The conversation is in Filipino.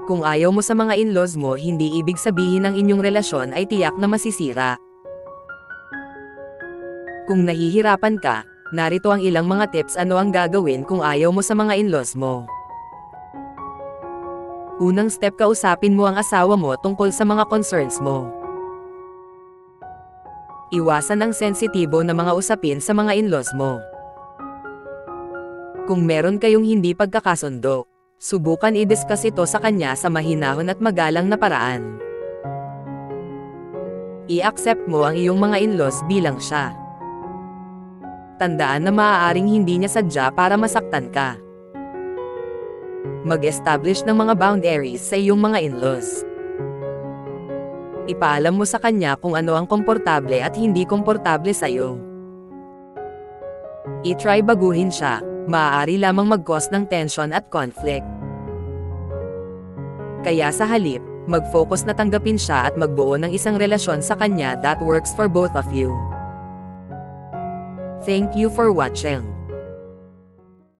Kung ayaw mo sa mga in-laws mo, hindi ibig sabihin ang inyong relasyon ay tiyak na masisira. Kung nahihirapan ka, narito ang ilang mga tips ano ang gagawin kung ayaw mo sa mga in-laws mo. Unang step, kausapin mo ang asawa mo tungkol sa mga concerns mo. Iwasan ang sensitibo na mga usapin sa mga in-laws mo. Kung meron kayong hindi pagkakasundo, subukan i-discuss ito sa kanya sa mahinahon at magalang na paraan. I-accept mo ang iyong mga in-laws bilang siya. Tandaan na maaaring hindi niya sadya para masaktan ka. Mag-establish ng mga boundaries sa iyong mga in-laws. Ipaalam mo sa kanya kung ano ang komportable at hindi komportable sa iyo. I-try baguhin siya, maaari lamang mag-cause ng tension at conflict. Kaya sa halip, mag-focus na tanggapin siya at magbuo ng isang relasyon sa kanya that works for both of you. Thank you for watching.